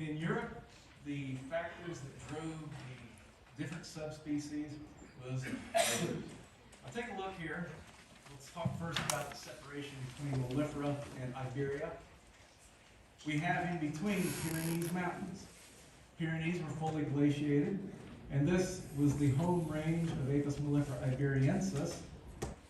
In Europe, the factors that drove the different subspecies was food. Now take a look here. Let's talk first about the separation between Mellifera and Iberia. We have in between the Pyrenees Mountains. Pyrenees were fully glaciated, and this was the home range of Apis mellifera iberiensis,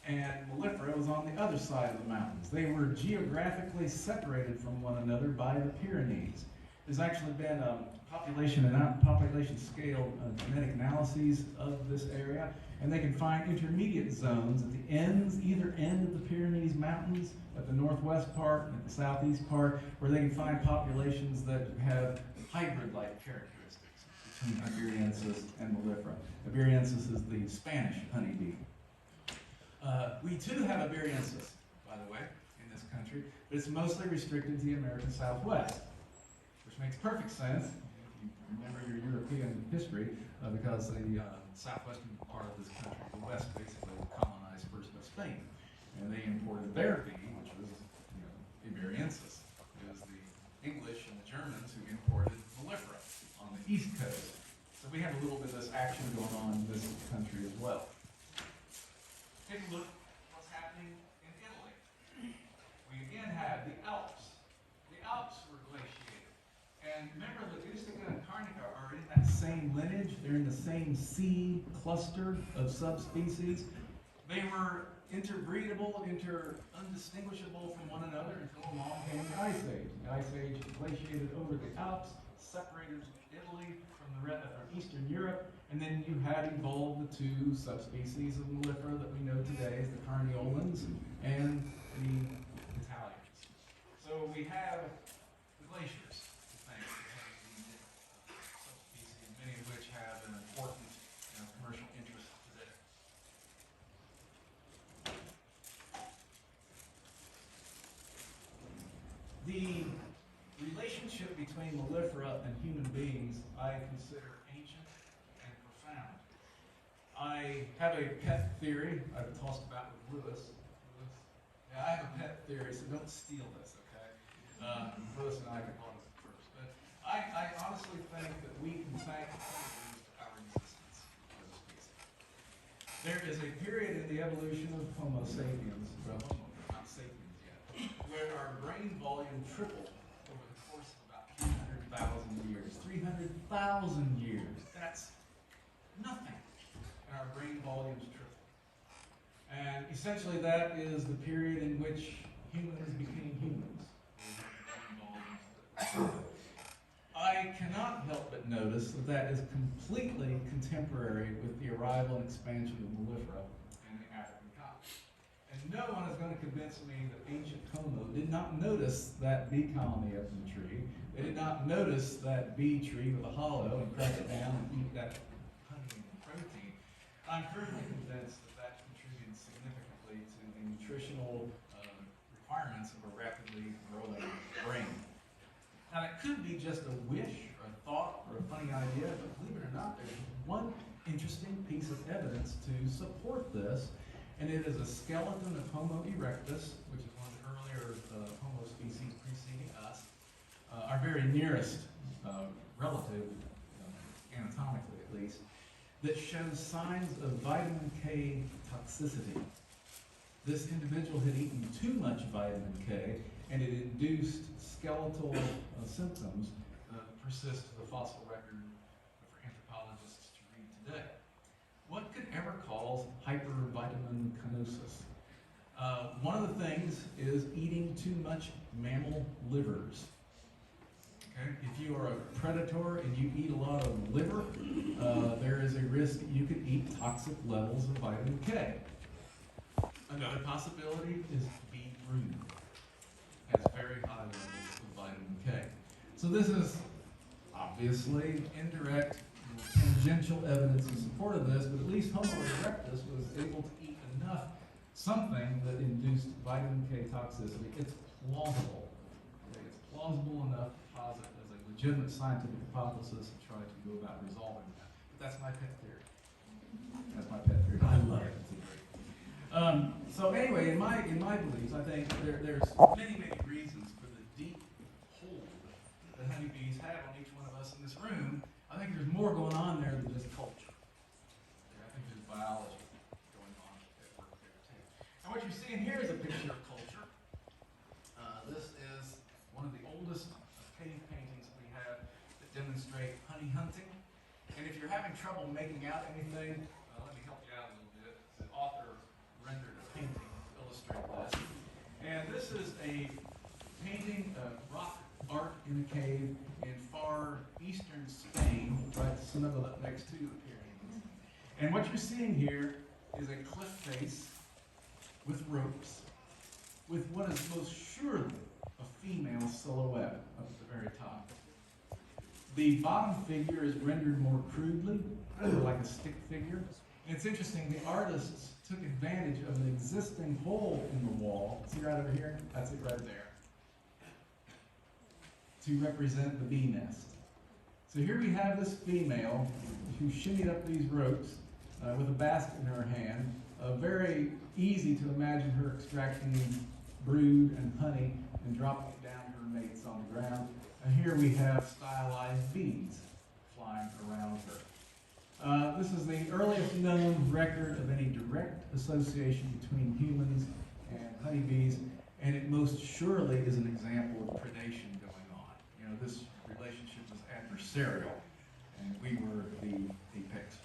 and Mellifera was on the other side of the mountains. They were geographically separated from one another by the Pyrenees. There's actually been a population scale genetic analyses of this area, and they can find intermediate zones at the ends, either end of the Pyrenees Mountains, at the northwest part and at the southeast part, where they can find populations that have hybrid-like characteristics between Iberiensis and Mellifera. Iberiensis is the Spanish honeybee. We too have Iberiensis, by the way, in this country, but it's mostly restricted to the American Southwest, which makes perfect sense. You remember your European history, because the southwestern part of this country, the west, basically colonized first by Spain, and they imported their bee, which was Iberiensis. It was the English and the Germans who imported Mellifera on the east coast. So we have a little bit of this action going on in this country as well. Take a look at what's happening in Italy. We again have the Alps. The Alps were glaciated. And remember, Lagustica and Carnica are in that same lineage. They're in the same C cluster of subspecies. They were interbreedable, undistinguishable from one another until along came the Ice Age. The Ice Age glaciated over the Alps, separated Italy from Eastern Europe, and then you had evolved the two subspecies of Mellifera that we know today as the Carniolans and the Italians. So we have the glaciers, thanks to these subspecies, many of which have an important commercial interest today. The relationship between Mellifera and human beings I consider ancient and profound. I have a pet theory I've tossed about with Lewis. Yeah, I have a pet theory, so don't steal this, okay? Lewis and I can hold it first. But I honestly think that we can thank the honeybees for our existence as a species. There is a period in the evolution of Homo sapiens, well, not sapiens yet, where our brain volume tripled over the course of about 300,000 years. 300,000 years. That's nothing. And our brain volumes tripled. And essentially that is the period in which humans became humans. I cannot help but notice that that is completely contemporary with the arrival and expansion of Mellifera in the African continent. And no one is going to convince me that ancient Homo did not notice that bee colony up in the tree. They did not notice that bee tree with a hollow and crack it down and eat that honey and protein. I'm firmly convinced that that contributed significantly to the nutritional requirements of a rapidly growing brain. Now, it could be just a wish or a thought or a funny idea, but believe it or not, there's one interesting piece of evidence to support this, and it is a skeleton of Homo erectus, which is one of the earlier Homo species preceding us, our very nearest relative, anatomically at least, that shows signs of vitamin K toxicity. This individual had eaten too much vitamin K, and it induced skeletal symptoms that persist to the fossil record for anthropologists to read today. What could ever cause hypervitaminosis? One of the things is eating too much mammal livers. Okay? If you are a predator and you eat a lot of liver, there is a risk that you could eat toxic levels of vitamin K. Another possibility is beetroot. Has very high levels of vitamin K. So this is obviously indirect, tangential evidence in support of this, but at least Homo erectus was able to eat enough something that induced vitamin K toxicity. It's plausible. Okay? It's plausible enough to posit as a legitimate scientific hypothesis and try to go about resolving that. But that's my pet theory. That's my pet theory. I love it. So anyway, in my beliefs, I think there's many reasons for the deep hold that honeybees bees have on each one of us in this room, I think there's more going on there than just culture. Okay, I think there's biology going on at work there too. And what you're seeing here is a picture of culture. This is one of the oldest cave paintings we have that demonstrate honey hunting. And if you're having trouble making out anything, let me help you out a little bit. The author rendered a painting to illustrate this. And this is a painting of rock art in a cave in far eastern Spain, right snuggled up next to the Pyrenees. And what you're seeing here is a cliff face with ropes, with what is most surely a female silhouette up at the very top. The bottom figure is rendered more crudely, like a stick figure. And it's interesting, the artists took advantage of an existing hole in the wall. See right over here? That's it right there. To represent the bee nest. So here we have this female who shimmied up these ropes with a basket in her hand. Very easy to imagine her extracting brood and honey and dropping it down to her mates on the ground. And here we have stylized bees flying around her. This is the earliest known record of any direct association between humans and honeybees, and it most surely is an example of predation going on. You know, this relationship was adversarial, and we were the pigs.